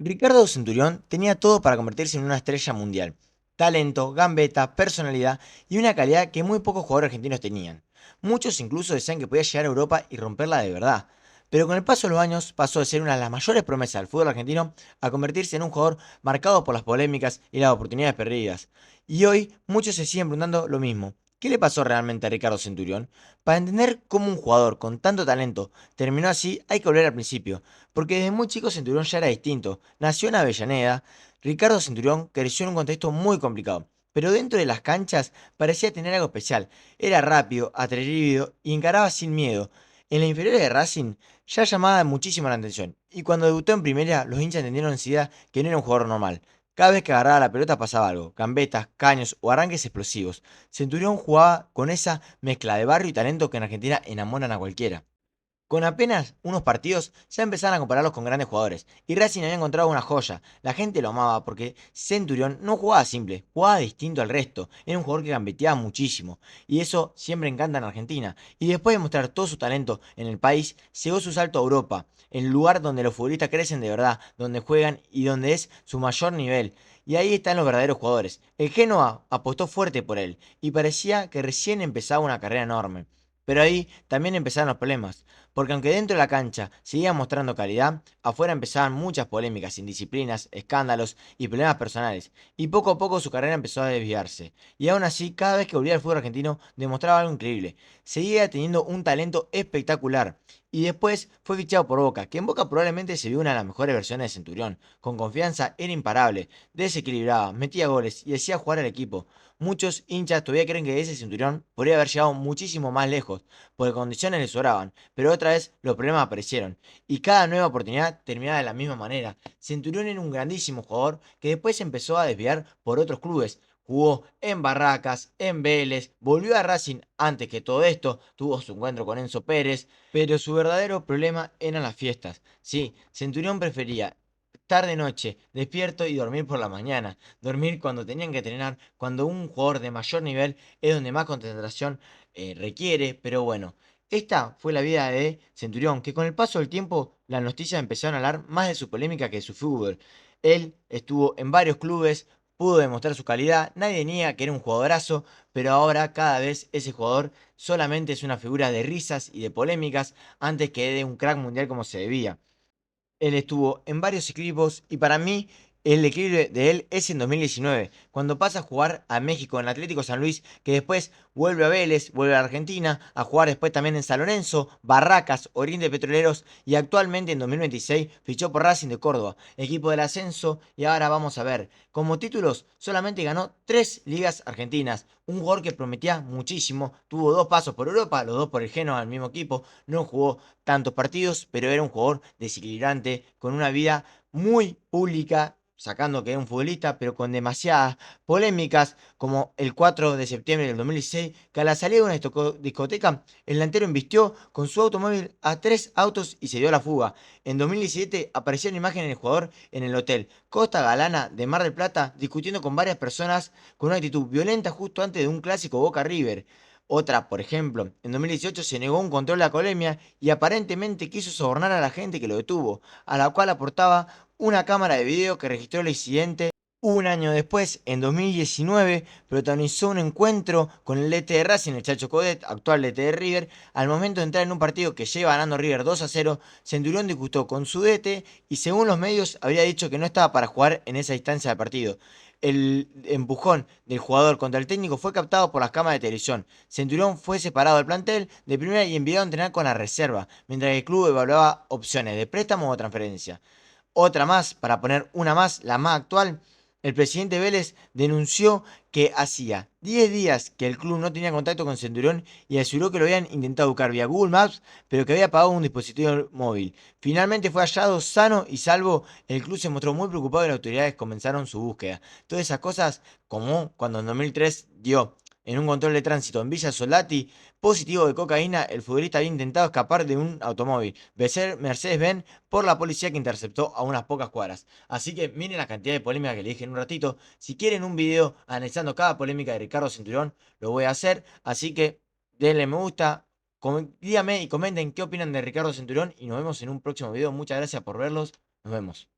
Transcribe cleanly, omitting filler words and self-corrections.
Ricardo Centurión tenía todo para convertirse en una estrella mundial. Talento, gambeta, personalidad y una calidad que muy pocos jugadores argentinos tenían. Muchos incluso decían que podía llegar a Europa y romperla de verdad. Pero con el paso de los años pasó de ser una de las mayores promesas del fútbol argentino a convertirse en un jugador marcado por las polémicas y las oportunidades perdidas. Y hoy muchos se siguen preguntando lo mismo. ¿Qué le pasó realmente a Ricardo Centurión? Para entender cómo un jugador con tanto talento terminó así, hay que volver al principio, porque desde muy chico Centurión ya era distinto. Nació en Avellaneda, Ricardo Centurión creció en un contexto muy complicado, pero dentro de las canchas parecía tener algo especial. Era rápido, atrevido y encaraba sin miedo. En la inferior de Racing ya llamaba muchísimo la atención, y cuando debutó en primera, los hinchas entendieron enseguida que no era un jugador normal. Cada vez que agarraba la pelota pasaba algo, gambetas, caños o arranques explosivos. Centurión jugaba con esa mezcla de barrio y talento que en Argentina enamoran a cualquiera. Con apenas unos partidos ya empezaron a compararlos con grandes jugadores, y Racing había encontrado una joya. La gente lo amaba porque Centurión no jugaba simple, jugaba distinto al resto. Era un jugador que gambeteaba muchísimo, y eso siempre encanta en Argentina. Y después de mostrar todo su talento en el país, llegó su salto a Europa, el lugar donde los futbolistas crecen de verdad, donde juegan y donde es su mayor nivel. Y ahí están los verdaderos jugadores. El Genoa apostó fuerte por él, y parecía que recién empezaba una carrera enorme. Pero ahí también empezaron los problemas. Porque aunque dentro de la cancha seguía mostrando calidad, afuera empezaban muchas polémicas, indisciplinas, escándalos y problemas personales, y poco a poco su carrera empezó a desviarse. Y aún así, cada vez que volvía al fútbol argentino, demostraba algo increíble. Seguía teniendo un talento espectacular. Y después fue fichado por Boca, que en Boca probablemente se vio una de las mejores versiones de Centurión. Con confianza era imparable, desequilibraba, metía goles y hacía jugar al equipo. Muchos hinchas todavía creen que ese Centurión podría haber llegado muchísimo más lejos, porque condiciones le sobraban, pero otra vez los problemas aparecieron, y cada nueva oportunidad terminaba de la misma manera. Centurión era un grandísimo jugador que después se empezó a desviar por otros clubes. Jugó en Barracas, en Vélez, volvió a Racing antes que todo esto, tuvo su encuentro con Enzo Pérez, pero su verdadero problema eran las fiestas. Sí, Centurión prefería estar de noche, despierto y dormir por la mañana. Dormir cuando tenían que entrenar, cuando un jugador de mayor nivel es donde más concentración requiere, pero bueno. Esta fue la vida de Centurión, que con el paso del tiempo las noticias empezaron a hablar más de su polémica que de su fútbol. Él estuvo en varios clubes, pudo demostrar su calidad, nadie niega que era un jugadorazo, pero ahora cada vez ese jugador solamente es una figura de risas y de polémicas antes que de un crack mundial como se debía. Él estuvo en varios equipos y para mí el equilibrio de él es en 2019, cuando pasa a jugar a México en Atlético San Luis, que después vuelve a Vélez, vuelve a Argentina, a jugar después también en San Lorenzo, Barracas, Oriente Petroleros y actualmente en 2026 fichó por Racing de Córdoba, equipo del ascenso y ahora vamos a ver, como títulos solamente ganó 3 ligas argentinas, un jugador que prometía muchísimo, tuvo 2 pasos por Europa, los 2 por el Genoa al mismo equipo, no jugó tantos partidos, pero era un jugador desequilibrante, con una vida muy pública, sacando que era un futbolista, pero con demasiadas polémicas, como el 4 de septiembre del 2016, que a la salida de una discoteca, el delantero embistió con su automóvil a 3 autos y se dio a la fuga. En 2017 apareció una imagen del jugador en el hotel Costa Galana de Mar del Plata discutiendo con varias personas con una actitud violenta justo antes de un clásico Boca River. Otra, por ejemplo, en 2018 se negó un control de alcoholemia y aparentemente quiso sobornar a la gente que lo detuvo, a la cual aportaba una cámara de video que registró el incidente. Un año después, en 2019, protagonizó un encuentro con el DT de Racing, el Chacho Codet, actual DT de River. Al momento de entrar en un partido que lleva ganando River 2-0, Centurión discutió con su DT y según los medios habría dicho que no estaba para jugar en esa instancia del partido. El empujón del jugador contra el técnico fue captado por las cámaras de televisión. Centurión fue separado del plantel de primera y enviado a entrenar con la reserva, mientras que el club evaluaba opciones de préstamo o transferencia. Otra más, para poner una más, la más actual, el presidente Vélez denunció que hacía 10 días que el club no tenía contacto con Centurión y aseguró que lo habían intentado buscar vía Google Maps, pero que había pagado un dispositivo móvil. Finalmente fue hallado sano y salvo. El club se mostró muy preocupado y las autoridades comenzaron su búsqueda. Todas esas cosas, como cuando en 2003 dio en un control de tránsito en Villa Soldati positivo de cocaína, el futbolista había intentado escapar de un automóvil Mercedes-Benz por la policía que interceptó a unas pocas cuadras. Así que miren la cantidad de polémica que le dije en un ratito. Si quieren un video analizando cada polémica de Ricardo Centurión, lo voy a hacer. Así que denle me gusta, díganme y comenten qué opinan de Ricardo Centurión y nos vemos en un próximo video. Muchas gracias por verlos. Nos vemos.